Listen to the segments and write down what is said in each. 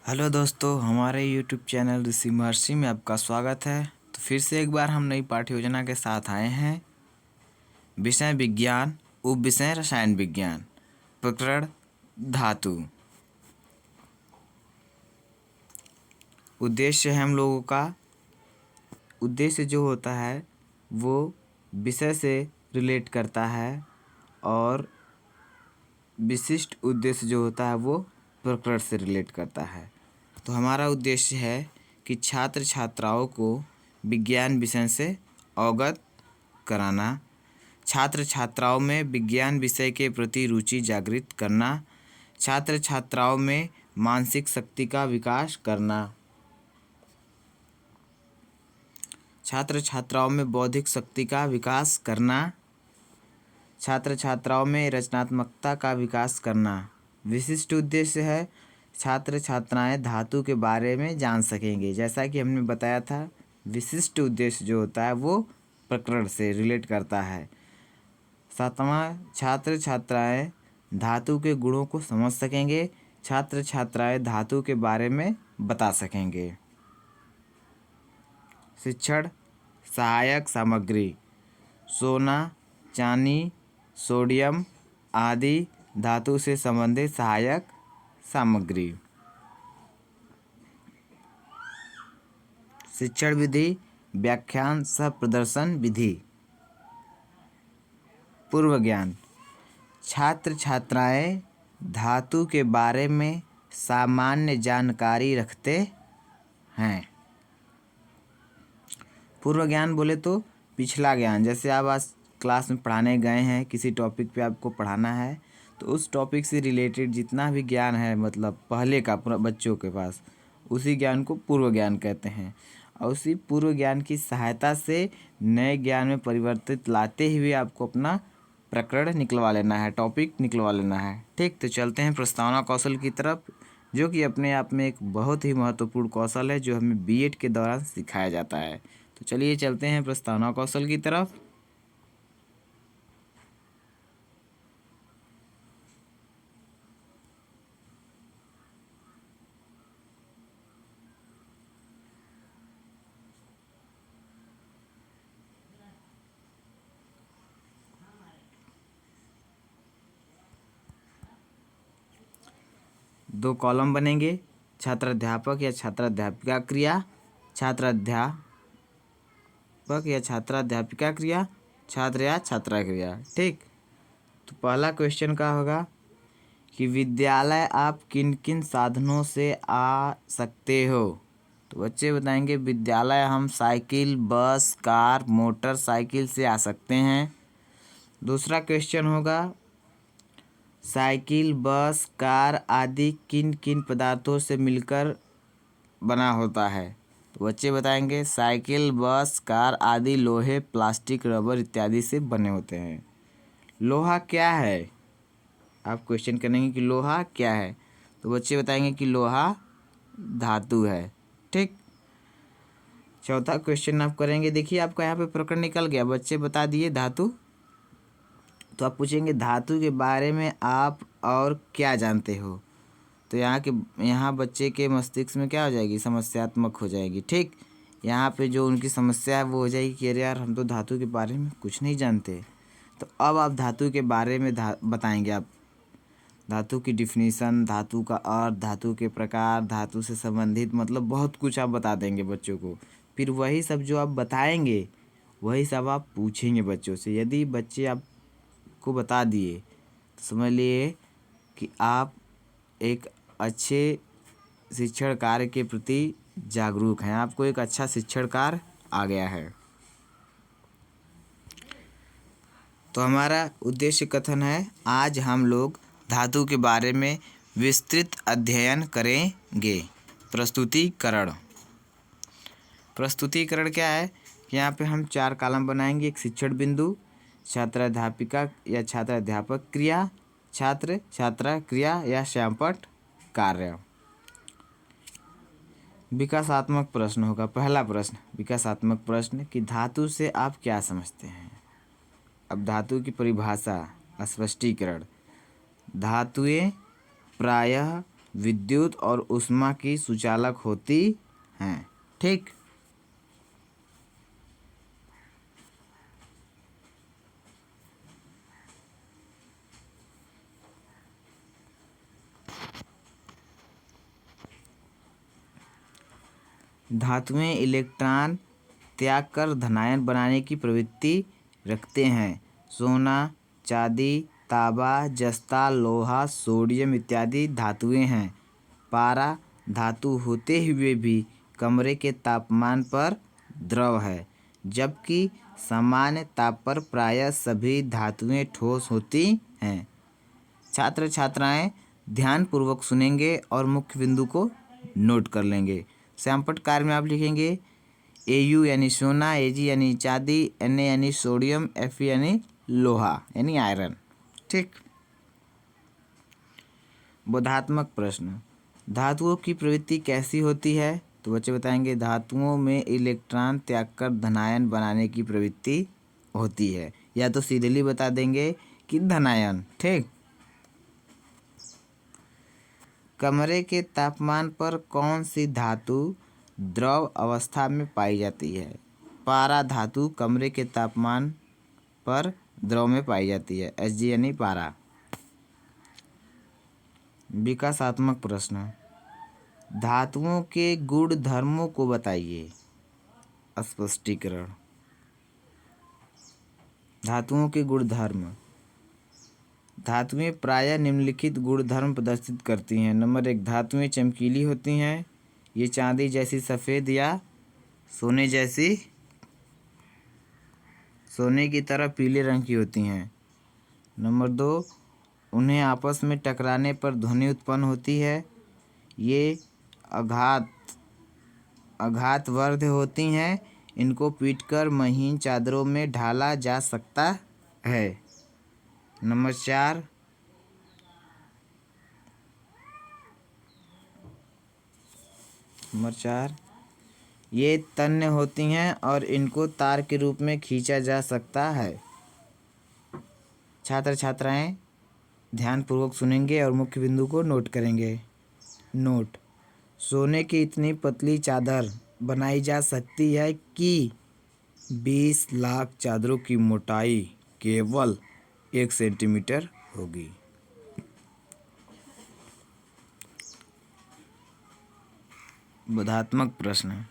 Hello दोस्तों, हमारे YouTube channel ऋषि महर्षि में आपका स्वागत है। तो फिर से एक बार हम नई पाठ्य योजना के साथ आए हैं। विषय विज्ञान, उप विषय रसायन विज्ञान, प्रकरण धातु। उद्देश्य है हम लोगों का, उद्देश्य जो होता है वो विषय से रिलेट करता है और विशिष्ट उद्देश्य जो होता है वो प्रकरण से रिलेट करता है। तो हमारा उद्देश्य है कि छात्र छात्राओं को विज्ञान विषय से अवगत कराना, छात्र छात्राओं में विज्ञान विषय के प्रति रुचि जागृत करना, छात्र छात्राओं में मानसिक शक्ति का विकास करना, छात्र छात्राओं में बौद्धिक शक्ति का विकास करना, छात्र छात्राओं में रचनात्मकता का विकास करना। विशिष्ट उद्देश्य है छात्र छात्राएं धातु के बारे में जान सकेंगे। जैसा कि हमने बताया था, विशिष्ट उद्देश्य जो होता है वो प्रकरण से रिलेट करता है। सातवां, छात्र छात्राएं धातु के गुणों को समझ सकेंगे, छात्र छात्राएं धातु के बारे में बता सकेंगे। शिक्षण सहायक सामग्री: सोना, चांदी, सोडियम आदि धातु से संबंधित सहायक सामग्री। शिक्षण विधि व्याख्यान सह प्रदर्शन विधि। पूर्व ज्ञान: छात्र छात्राएं धातु के बारे में सामान्य जानकारी रखते हैं। पूर्व ज्ञान बोले तो पिछला ज्ञान। जैसे आप आज क्लास में पढ़ाने गए हैं, किसी टॉपिक पे आपको पढ़ाना है, तो उस टॉपिक से रिलेटेड जितना भी ज्ञान है, मतलब पहले का पूरा बच्चों के पास, उसी ज्ञान को पूर्व ज्ञान कहते हैं। और उसी पूर्व ज्ञान की सहायता से नए ज्ञान में परिवर्तित लाते हुए आपको अपना प्रकरण निकलवा लेना है, टॉपिक निकलवा लेना है। ठीक, तो चलते हैं प्रस्तावना कौशल की तरफ, जो कि अपने आप में एक बहुत ही महत्वपूर्ण कौशल है जो हमें बीएड के दौरान सिखाया जाता है। तो चलिए चलते हैं प्रस्तावना कौशल की तरफ। दो कॉलम बनेंगे: छात्राध्यापक या छात्राध्यापिका क्रिया, छात्राध्यापक या छात्राध्यापिका क्रिया, छात्र या छात्रा क्रिया। ठीक, तो पहला क्वेश्चन क्या होगा कि विद्यालय आप किन किन साधनों से आ सकते हो। तो बच्चे बताएंगे विद्यालय हम साइकिल, बस, कार, मोटरसाइकिल से आ सकते हैं। दूसरा क्वेश्चन होगा साइकिल, बस, कार आदि किन किन पदार्थों से मिलकर बना होता है। तो बच्चे बताएंगे साइकिल, बस, कार आदि लोहे, प्लास्टिक, रबर इत्यादि से बने होते हैं। लोहा क्या है? आप क्वेश्चन करेंगे कि लोहा क्या है, तो बच्चे बताएंगे कि लोहा धातु है। ठीक, चौथा क्वेश्चन आप करेंगे, देखिए आपका यहाँ पे प्रकरण निकल गया, बच्चे बता दिए धातु। तो आप पूछेंगे धातु के बारे में आप और क्या जानते हो। तो यहाँ बच्चे के मस्तिष्क में क्या हो जाएगी, समस्यात्मक हो जाएगी। ठीक, यहाँ पे जो उनकी समस्या है वो हो जाएगी कि अरे यार हम तो धातु के बारे में कुछ नहीं जानते। तो अब आप धातु के बारे में बताएंगे, आप धातु की डिफिनीसन, धातु का अर्थ, धातु के प्रकार, धातु से संबंधित मतलब बहुत कुछ आप बता देंगे बच्चों को। फिर वही सब जो आप बताएंगे वही सब आप पूछेंगे बच्चों से। यदि बच्चे आपको बता दिए तो समझ लिए कि आप एक अच्छे शिक्षण कार्य के प्रति जागरूक हैं, आपको एक अच्छा शिक्षण कार्य आ गया है। तो हमारा उद्देश्य कथन है, आज हम लोग धातु के बारे में विस्तृत अध्ययन करेंगे। प्रस्तुतिकरण। प्रस्तुतिकरण क्या है कि यहाँ पे हम 4 कॉलम बनाएंगे। एक शिक्षण बिंदु, छात्राध्यापिका या छात्राध्यापक क्रिया, छात्र छात्रा क्रिया या श्यामपट्ट कार्य। विकासात्मक प्रश्न होगा। पहला प्रश्न विकासात्मक प्रश्न कि धातु से आप क्या समझते हैं। अब धातु की परिभाषा, स्पष्टीकरण। धातुएं प्रायः विद्युत और ऊष्मा की सुचालक होती हैं। ठीक। धातुएं इलेक्ट्रॉन त्याग कर धनायन बनाने की प्रवृत्ति रखते हैं। सोना, चांदी, तांबा, जस्ता, लोहा, सोडियम इत्यादि धातुएं हैं। पारा धातु होते हुए भी कमरे के तापमान पर द्रव है, जबकि सामान्य ताप पर प्रायः सभी धातुएं ठोस होती हैं। छात्र छात्राएं ध्यानपूर्वक सुनेंगे और मुख्य बिंदु को नोट कर लेंगे। सैंपट कार्य में आप लिखेंगे AU यानी सोना, AG यानी चांदी, Na यानी सोडियम, Fe यानी लोहा यानी आयरन। ठीक। बोधात्मक प्रश्न, धातुओं की प्रवृत्ति कैसी होती है? तो बच्चे बताएंगे धातुओं में इलेक्ट्रॉन त्याग कर धनायन बनाने की प्रवृत्ति होती है, या तो सीधे बता देंगे कि धनायन। ठीक। कमरे के तापमान पर कौन सी धातु द्रव अवस्था में पाई जाती है? पारा धातु कमरे के तापमान पर द्रव में पाई जाती है। Hg यानी पारा। विकासात्मक प्रश्न, धातुओं के गुण धर्मों को बताइए। स्पष्टीकरण, धातुओं के गुण धर्म। धातुएं प्रायः निम्नलिखित गुणधर्म प्रदर्शित करती हैं। नंबर 1, धातुएं चमकीली होती हैं। ये चांदी जैसी सफ़ेद या सोने की तरह पीले रंग की होती हैं। नंबर 2, उन्हें आपस में टकराने पर ध्वनि उत्पन्न होती है। ये आघातवर्ध होती हैं। इनको पीटकर महीन चादरों में ढाला जा सकता है। नंबर 4, ये तन्य होती हैं और इनको तार के रूप में खींचा जा सकता है। छात्र छात्राएं ध्यानपूर्वक सुनेंगे और मुख्य बिंदु को नोट करेंगे। नोट, सोने की इतनी पतली चादर बनाई जा सकती है कि 20 लाख चादरों की मोटाई केवल 1 सेंटीमीटर होगी। बोधात्मक प्रश्न,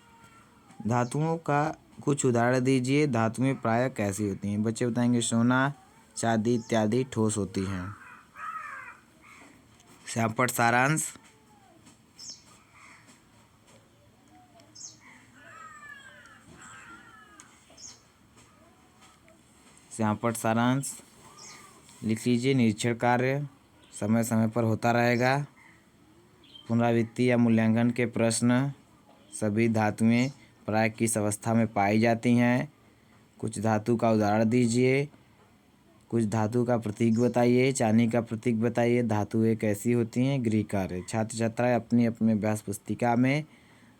धातुओं का कुछ उदाहरण दीजिए। धातुएं प्रायः कैसी होती हैं? बच्चे बताएंगे सोना, चांदी इत्यादि ठोस होती हैं। सैंपट सारांश, लिख लीजिए। निरीक्षण कार्य समय समय पर होता रहेगा। पुनरावृत्ति या मूल्यांकन के प्रश्न, सभी धातुएं प्रायः किस अवस्था में पाई जाती हैं? कुछ धातु का उदाहरण दीजिए। कुछ धातु का प्रतीक बताइए। चांदी का प्रतीक बताइए। धातुएं कैसी होती हैं? गृह कार्य। छात्र छात्राएं अपनी अपने अभ्यास पुस्तिका में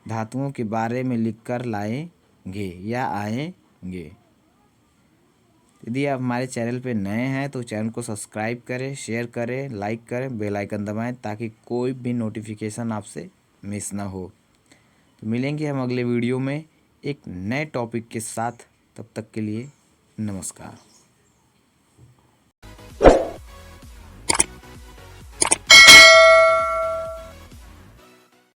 धातुओं के बारे में लिखकर लाएंगे या आएंगे। यदि आप हमारे चैनल पे नए हैं तो चैनल को सब्सक्राइब करें, शेयर करें, लाइक करें, बेल आइकन दबाएं ताकि कोई भी नोटिफिकेशन आपसे मिस ना हो। तो मिलेंगे हम अगले वीडियो में एक नए टॉपिक के साथ। तब तक के लिए नमस्कार।